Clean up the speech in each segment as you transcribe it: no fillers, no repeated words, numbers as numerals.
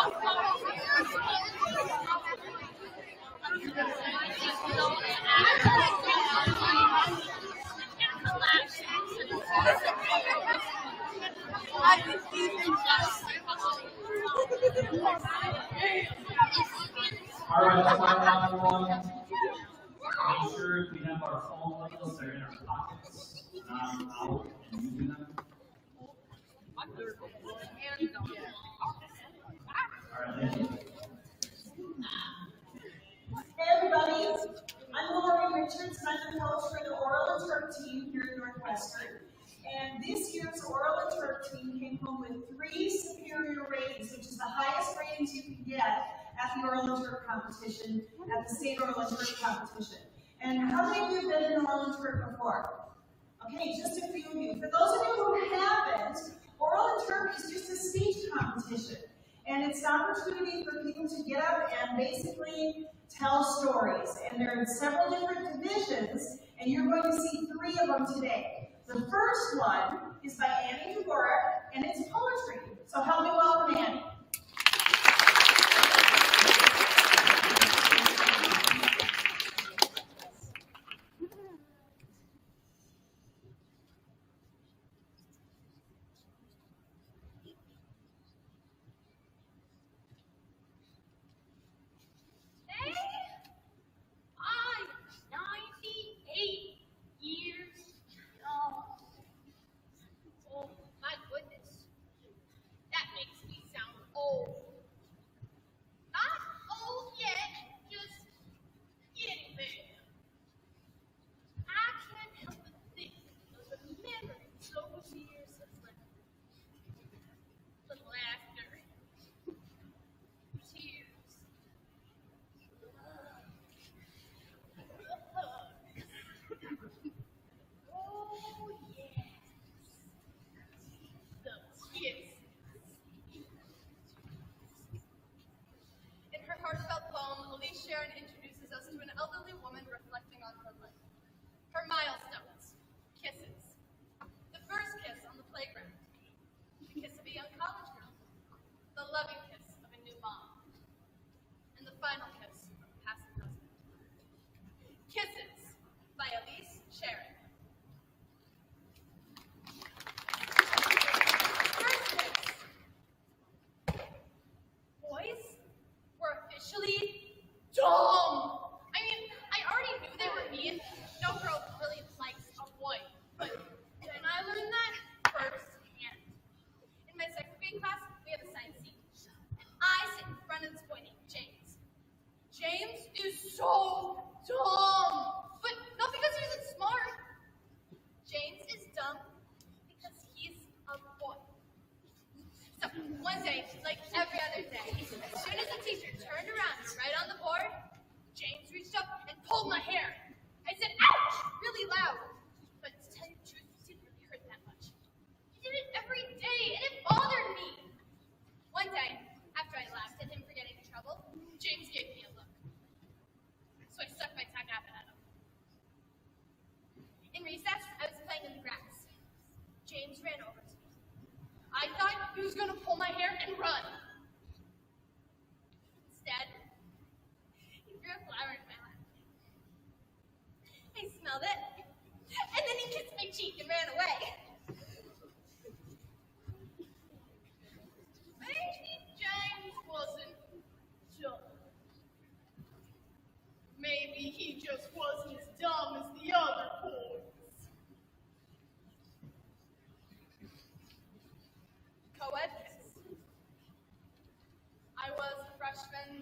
All right, quiet down everyone. Make sure we have our phone labels that are in our pockets, not out and using them. All right, thank you. Hey everybody, I'm Lori Richards and I'm the coach for the Oral Interp team here at Northwestern. And this year's Oral Interp team came home with 3 superior ratings, which is the highest ratings you can get at the Oral Interp competition, at the state Oral Interp competition. And how many of you have been in Oral Interp before? Okay, just a few of you. For those of you who haven't, Oral Interp is just a speech competition. And it's an opportunity for people to get up and basically tell stories. And there are several different divisions, and you're going to see 3 of them today. The first one is by Annie Dvorak, and it's poetry. So help me welcome Annie. Introduces us to an elderly woman reflecting on her life. Her milestones, kisses. The first kiss on the playground, the kiss of a young college girl, the loving kiss of a new mom, and the final kiss of a past husband. Kisses by Elise Sharon. First kiss. Boys were officially dumb. I mean, I already knew they were mean. No girl really likes a boy. But then I learned that firsthand. In my second grade class, we have a science scene. And I sit in front of this boy named James. James is so dumb. But not because he isn't smart. James is dumb because he's a boy. So one day, like every other day, as soon as the teacher turned around to write on the board, James reached up and pulled my hair. I said, ouch, really loud. But to tell you the truth, it didn't really hurt that much. He did it every day, and it bothered me. One day, after I laughed at him for getting in trouble, James gave me a look. So I stuck my tongue out at him. In recess, I was playing in the grass. James ran over to me. I thought he was going to pull my hair and run. Instead, he threw a flower in my lap. I smelled it, and then he kissed my cheek and ran away. Maybe James wasn't dumb. Maybe he just wasn't as dumb as the other boys. Co-ed kiss. I was a freshman,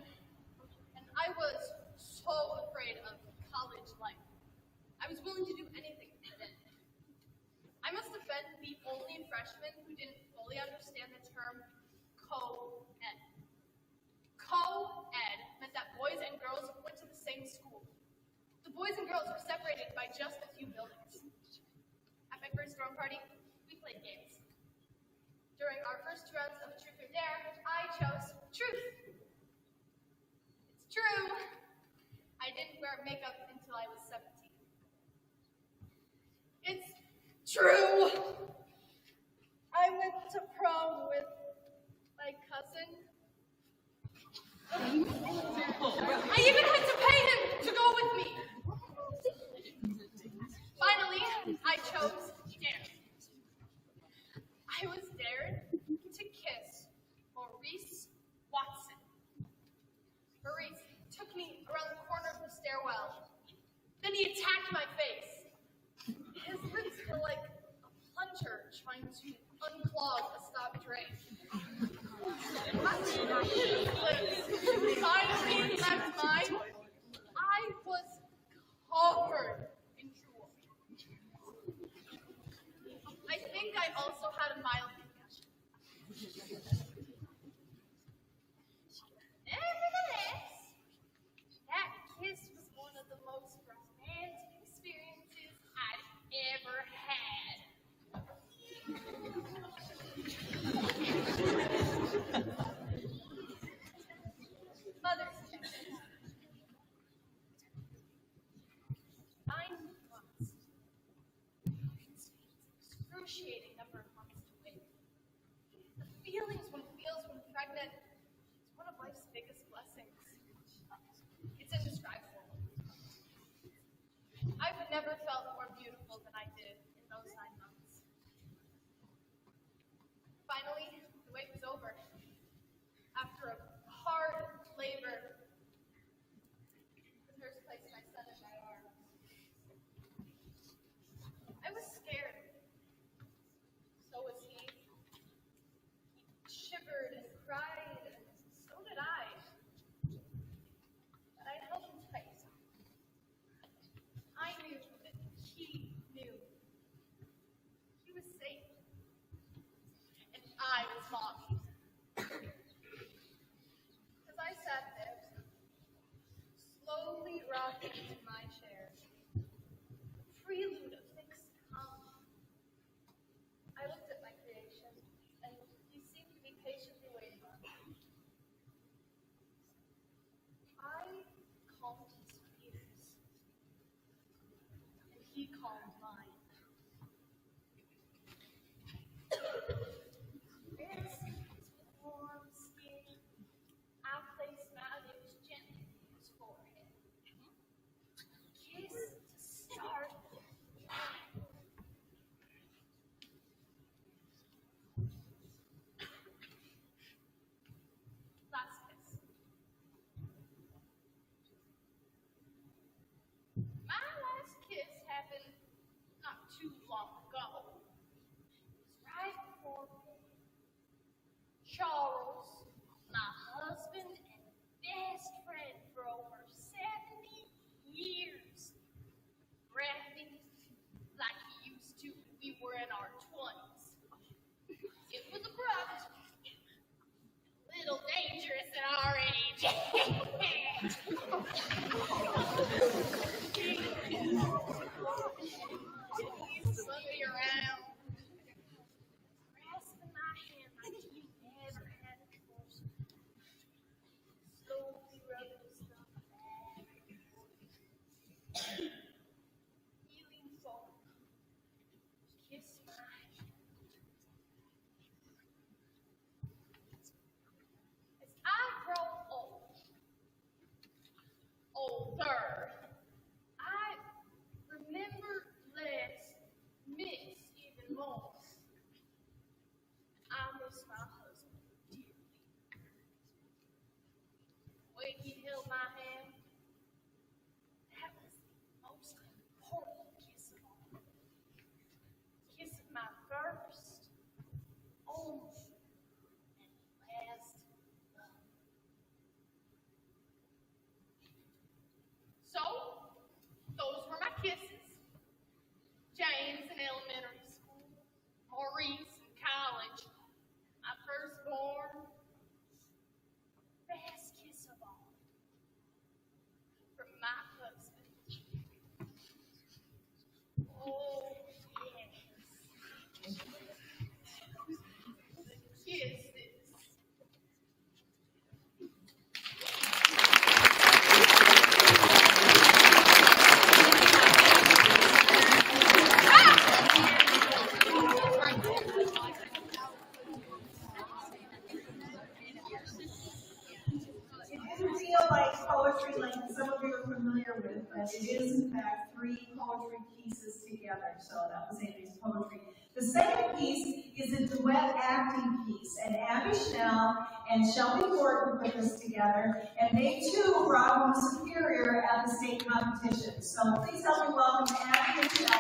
and I was so afraid of college life. I was willing to do anything to fit in. I must have been the only freshman who didn't fully understand the term co-ed. Co-ed meant that boys and girls went to the same school. The boys and girls were separated by just a few buildings. At my first dorm party, we played games. During our first rounds of Truth or Dare, I chose Truth. It's true, I didn't wear makeup until I was 17. It's true, I went to prom with my cousin finally left mine, I was covered in jewels. I think I also had a mild concussion. Nevertheless, that kiss was one of the most romantic experiences I'd ever had. Mother's Day. 9 months. Excruciating number of months to wait. The feelings one feels when pregnant is one of life's biggest blessings. It's indescribable. I've never felt more beautiful than I did in those 9 months. Finally, the wait was over. After a hard labor, the nurse placed my son in my arms. I was scared. So was he. He shivered and cried, and so did I. But I held him tight. I knew that he knew. He was safe. And I was mommy. As I sat there, slowly rocking in my chair, the prelude of things to come, I looked at my creation, and he seemed to be patiently waiting on me. I calmed his fears, and he calmed mine. This warm skin, I placed my lips gently on his forehead. Kiss to start. Last kiss. My last kiss happened not too long ago. It was right before Charles, my husband and best friend for over 70 years, grabbed me like he used to when we were in our 20s. It was abrupt, a little dangerous at our age. He spun me around, grasping my hand like he never had before. Slowly rubbing his thumb back and forth. He leaned forward, kissed my hand. As I grow older, I remember less, miss even more. I miss my husband dearly. When he held my hand, that was the most important kiss of all. Kiss of my first, only, and last love. So, those were my kisses. James in elementary school, Maurice in college, my firstborn, best kiss of all, from my husband. Oh, yes. The kisses. It didn't feel like poetry like some of you are familiar with, but it is in fact 3 poetry pieces together. So that was Amy's poetry. The second piece is a duet acting piece, and Abby Schnell and Shelby Gordon put this together, and they too brought home a superior at the state competition. So please help me welcome Abby and Shelby.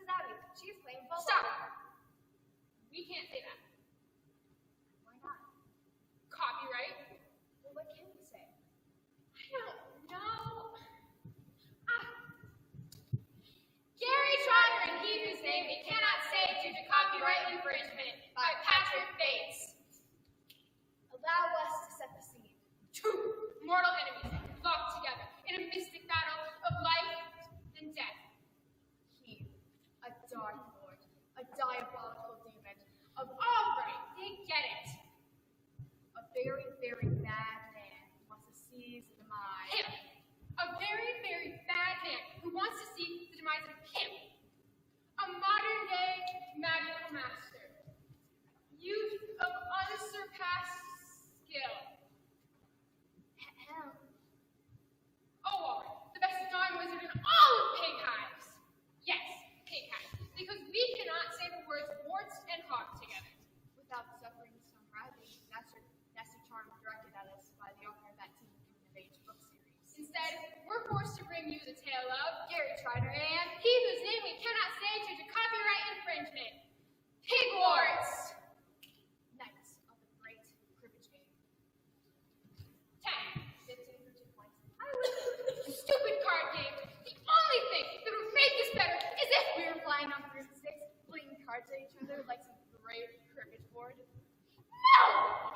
Abby. She's playing football. Stop. We can't say that. Why not? Copyright. Well, what can we say? I don't know. Gary Trotter and He Whose Name We Cannot Say Due to Copyright Infringement by Patrick Bates. Allow us to set the scene. Two mortal enemies locked together in a mystic battle of life and death. He, a dark lord, a diabolical demon, Of all right, they get it. a very, very bad man who wants to seize the demise. Him. A very, very bad man who wants to see the demise of him. A modern day magical master. Youth of unsurpassed skill. Ahem. Oh, all right. The best darn wizard in all of Pig Hives. Yes, Pig Hives. Because we cannot say the words warts and hog together. Without suffering some writhing, nasty charm directed at us by the author of that teen coming of age book series. Instead, we're forced to bring you the tale of Gary Trotter and He Whose Name We Cannot Say Due to Copyright Infringement. Pig Warts. Knights of the Great Cribbage Game. 10. 15 for 2 points. A stupid card game. The only thing that would make this better is if We were flying on fruit sticks, flinging cards at each other like some great cribbage board. No!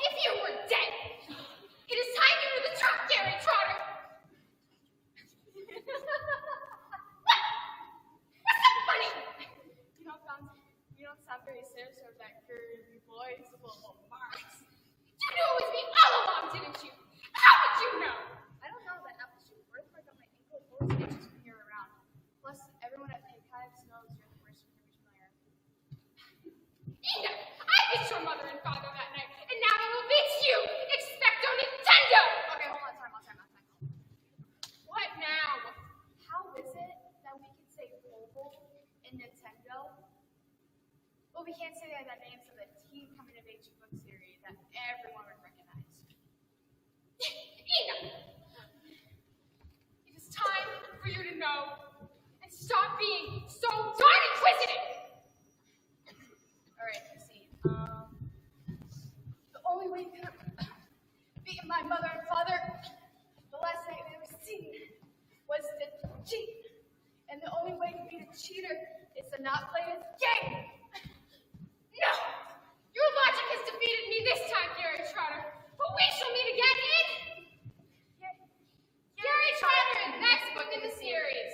If you were dead! It is time you knew the truth, Gary Trotter! What? What's so funny? You don't sound very serious or that curvy voice full of marks. You knew it was me all along, didn't you? How would you know? I don't know that apple shoot birthmark on my ankle full of stitches from here around. Plus, everyone at Pig Hives knows you're the worst cribbage player. Ina, I beat your mother and father that night, and now I will beat you! Expecto Nintendo! Okay, hold on, time. What now? How is it that we can say Global and Nintendo? Well, we can't say that names of the teen coming of age book series that everyone would recognize. Ina! It is time for you to know and stop being so darn inquisitive! Alright, let's see. The only way you could have beaten my mother and father the last night they were seen was to cheat. And the only way to beat a cheater is to not play his game. No! Your logic has defeated me this time, Gary Trotter, but we shall meet again in Gary Trotter in the next book in the series.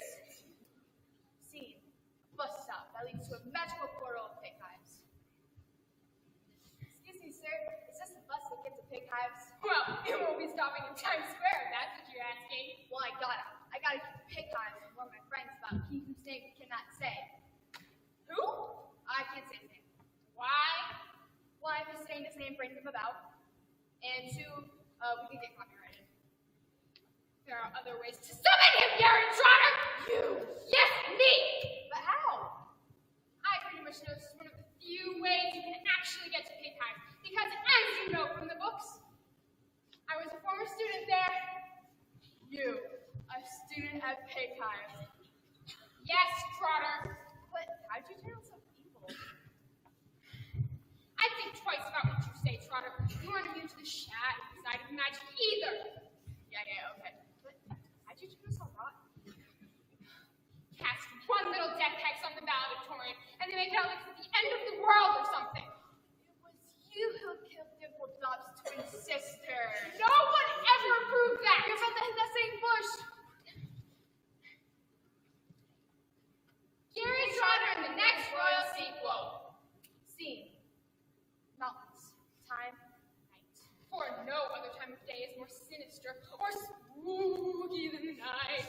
Scene. Bus stop that leads to a magical portal of Pig Hives. Excuse me, sir. Is this the bus that gets to Pig Hives? Well, you won't be stopping in Times Square if that's what you're asking. Well, I gotta keep Pig Hives and warn my friends about He Whose Name We Cannot Say. Who? I can't say his name. Why? One, if saying his name brings him about. And two, we can get copyrighted. There are other ways to summon him, Gary Trotter! You! Yes, me! But how? I pretty much know this is one of the few ways you can actually get to Pig Hive, because as you know from the books, I was a former student there. You, a student at Pig Hives. Yes, Trotter. But how'd you turn out so evil? I think twice about what you say, Trotter. You aren't immune to the shadow side of magic either. Yeah, okay. But how'd you turn out so rotten? Cast one little death hex on the valedictorian, and they make it out like it's the end of the world or something. It was you who killed Dimple Dob's twin sister. No one ever approved that. You're from the same bush. Gary Trotter in the next royal sequel. Scene. Mountains. Time. Night. For no other time of day is more sinister or spooky than the night.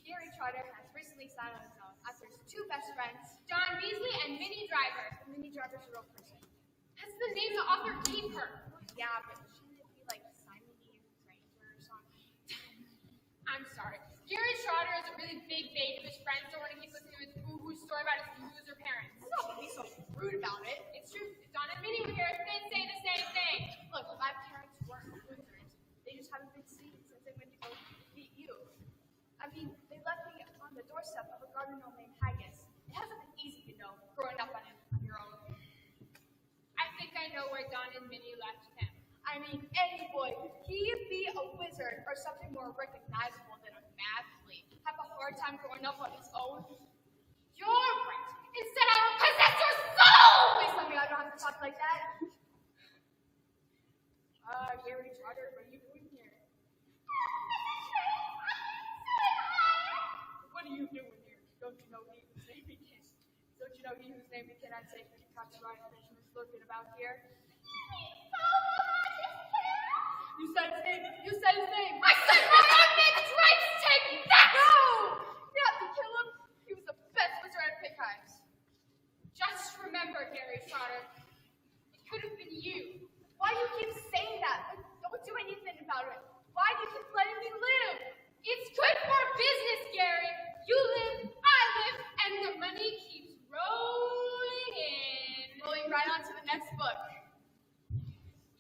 Gary Trotter has recently signed on his own after his two best friends, Don Beasley and Minnie Driver. the Mini Driver's a real person. That's the name the author gave her. Yeah, but shouldn't it be like Simonese Ranger or something? I'm sorry. Gary Trotter is a really big bait of his friends don't want to keep listening to his boo-hoo story about his loser parents. Don't be so rude about it. It's true. If Don and Minnie were here, they'd say the same thing. Look, my parents weren't losers. They just haven't been seen since they went to go meet you. I mean, they left me on the doorstep of a garden gnome named Haggis. It hasn't been easy, growing up on your own. I think I know where Don and Minnie left him. I mean, any boy, he'd be a wizard or something more recognizable than a mathlete. Have a hard time growing up on his own. You're right. Instead, I will possess your soul! Please tell me I don't have to talk like that. Gary Trotter, what are you doing here? What are you doing here? Don't you know he whose name begins? Don't you know he whose name begins? I'd say he cuts right fishermen lurking about here. You said his name. You said his name. I said my own name. It's right to take me. That's no. You have to kill him. He was the best wizard at pick hives. Just remember, Gary Trotter, it could have been you. Why do you keep saying that? Don't do anything about it. Why do you keep letting me live? It's good for business, Gary. You live, I live, and the money keeps rolling in. Rolling right on to the next book.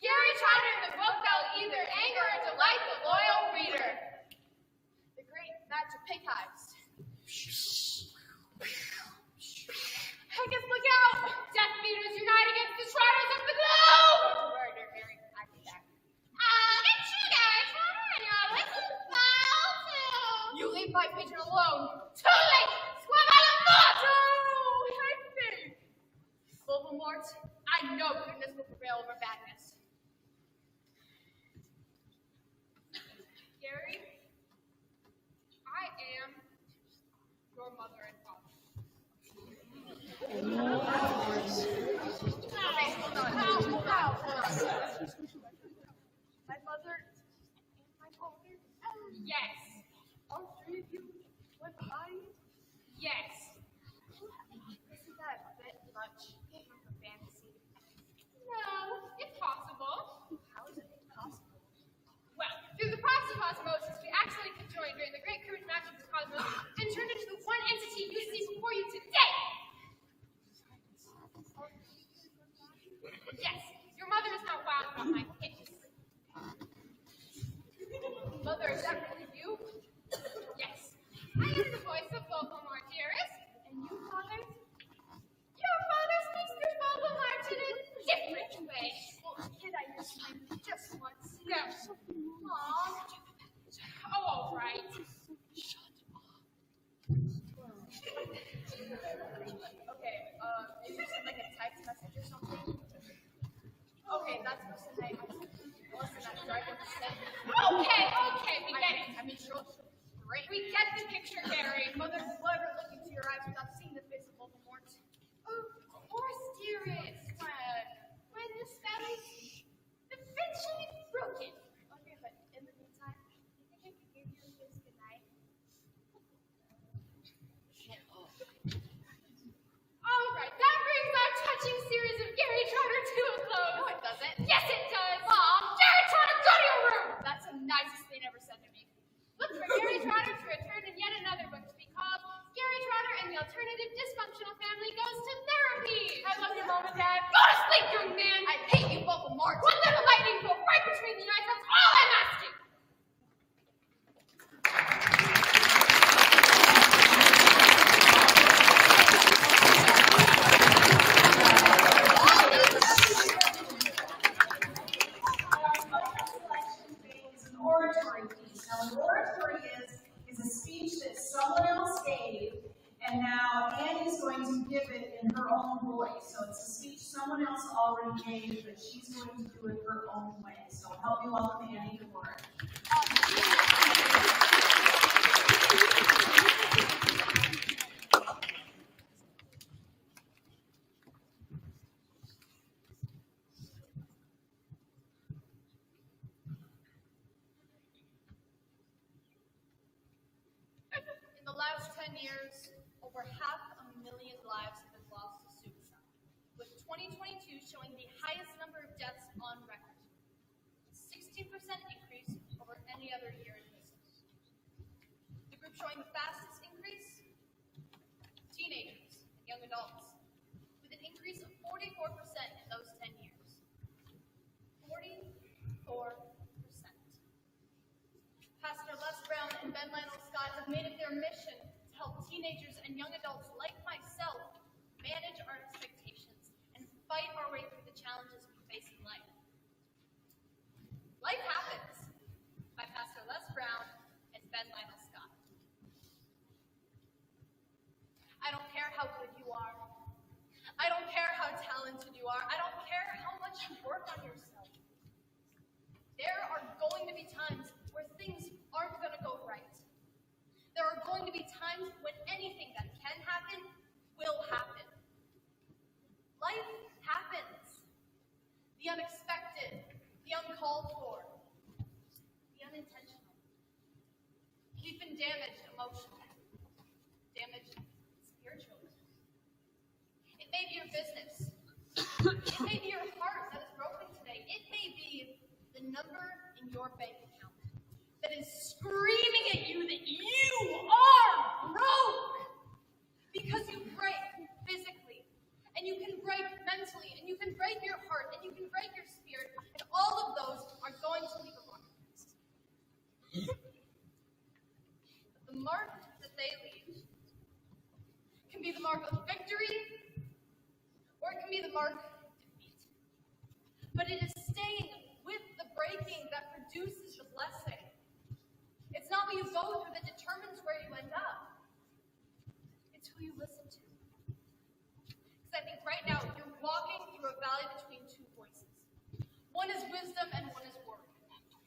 Gary Trotter in the book that will either anger or delight the loyal reader. The Great Match of Pig Hives. Haggis, look out! Death beaters unite against the Trotters of the globe! Don't worry, dear Gary. I can back. I'll get you, Gary Trotter, and your little pal, too. You leave my pigeon alone. Too late! Swim out of mud! No! Hit me! Voldemort, I know goodness will prevail over badness. Gary, I am your mother and father. Okay, hold on. My mother and my father? Yes. All three of you? One body? Yes. Isn't that a bit much for fantasy? No, it's possible. How is it possible? Well, through the process of osmosis, we actually conjoined during the great current match of the cosmos and turned into the one entity you see before you today. Yes, your mother is not wild about my kiss. Mother, is that really you? Yes. I am the voice of Voldemort, dearest. And you, father? Your father speaks through Voldemort in a different way. Well, kid, I used to just once. No. Mom. Oh, all right. Okay, maybe just like a text message or something? Okay, that's the name. Okay, we get it. I mean, great. We get the picture, Gary. Mother will never look into your eyes without seeing the face of Voldemort. Of course, dearest. When the spell is eventually broken. Okay, but in the meantime, you think I could give you a kiss goodnight? All right, that brings our touching series of Gary Trotter to a close. No, it doesn't. Yes, it does. Mom, Gary Trotter, go to your room. That's the nicest thing ever said to me. Look for Gary Trotter to return in yet another book to be called Gary Trotter and the Alternative Dysfunctional Family Goes to Therapy. I love you, Mom and Dad. Go to sleep, young man. I hate you, Voldemort. One little lightning bolt right between the eyes. That's all I'm asking. Oratory piece. Now, an oratory is a speech that someone else gave, and now Annie's going to give it in her own voice. So it's a speech someone else already gave, but she's going to do it her own way. So help me welcome Annie to work. In the last 10 years, over 500,000 lives have been lost to suicide, with 2022 showing the highest number of deaths on record, 16% increase over any other year in history. The group showing the fastest increase, teenagers and young adults, with an increase of 44% in those 10 years. 44%. Pastor Les Brown and Ben Lionel Scott have made it their mission to help teenagers and young adults like myself manage our expectations, and fight our way through the challenges we face in life. Life Happens by Pastor Les Brown and Ben Lionel Scott. I don't care how good you are. I don't care how talented you are. I don't care how much you work on yourself. There are going to be times where things aren't going to go right. There are going to be times when anything that can happen will happen. Life happens. The unexpected, the uncalled for, the unintentional. We've been damaged emotionally, damaged spiritually. It may be your business. It may be your heart that is broken today. It may be the number in your bank account that is screaming at you that you are broke because you break physically, and you can break mentally, and you can break your heart, and you can break your spirit, and all of those are going to leave a mark. But the mark that they leave can be the mark of victory, or it can be the mark of defeat. But it is staying with the breaking that produces the blessing. It's not what you go through that determines where you end up. It's who you listen to. Because I think right now you're walking through a valley between two voices. One is wisdom and one is worry.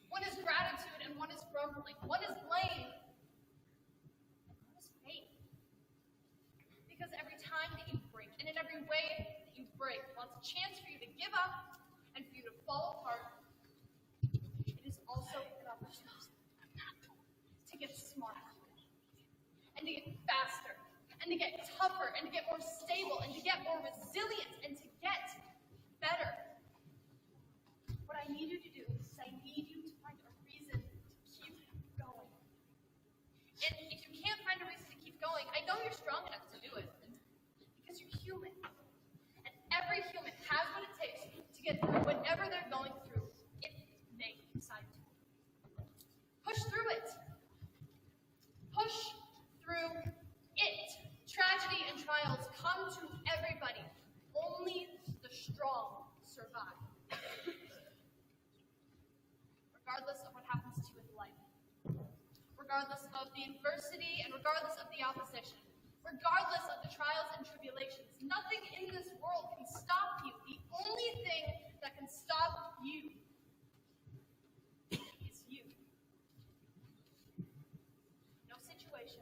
One is gratitude and one is grumbling. One is blame and one is faith. Because every time that you break, and in every way that you break, wants a chance for you to give up and for you to fall apart, it is also an opportunity to get smarter, and to get faster, and to get tougher, and to get more stable, and to get more resilient, and to get better. What I need you to do is I need you to find a reason to keep going. And if you can't find a reason to keep going, I know you're strong enough to do it, because you're human. And every human has what it takes to get through whatever they're going through, if they decide to. Push through it. Push through it. Tragedy and trials come to everybody. Only the strong survive. Regardless of what happens to you in life, regardless of the adversity and regardless of the opposition, regardless of the trials and tribulations, nothing in this world can stop you. The only thing that can stop you is you. No situation,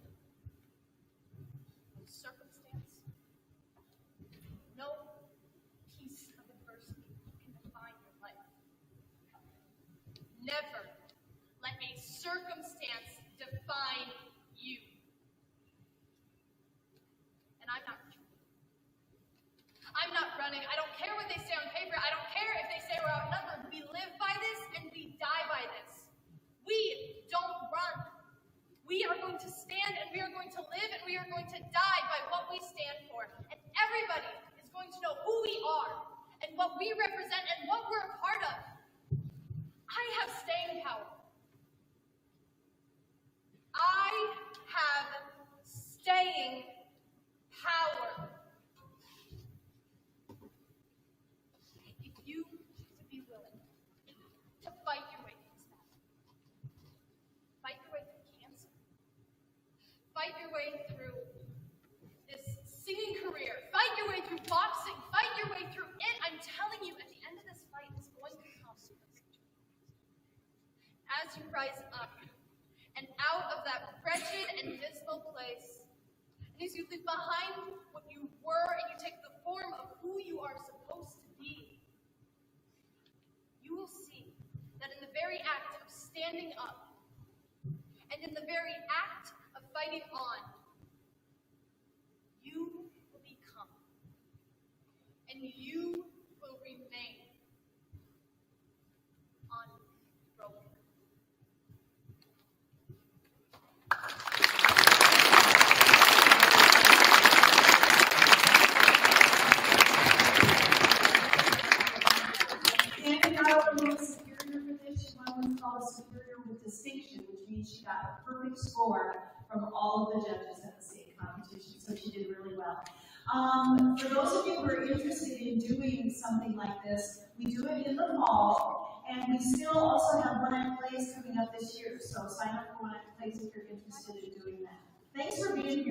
no circumstance, no piece of adversity can define your life. Never let a circumstance define you. And I'm not retreating. I'm not running. I don't care what they say on paper. I don't care if they say we're outnumbered. We live by this and we die by this. We don't run. We are going to stand and we are going to live and we are going to die by what we stand for. And everybody is going to know who we are and what we represent and what we're a part of. I have staying power. I have staying power. If you would be willing to fight your way through this battle, fight your way through cancer, fight your way through this singing career, fight your way through boxing, fight your way through it, I'm telling you, at the end of this fight, it's going to come. As you rise up and out of that wretched and dismal place, and as you leave behind what you were and you take the form of who you are supposed to be, you will see that in the very act of standing up and in the very act of fighting on, you will become and you will remain unbroken. Standing out among superior position, one was called a superior with distinction, which means she got a perfect score from all of the judges at the state competition, so she did really well. For those of you who are interested in doing something like this, we do it in the fall, and we still also have one-act plays coming up this year. So sign up for one-act plays if you're interested in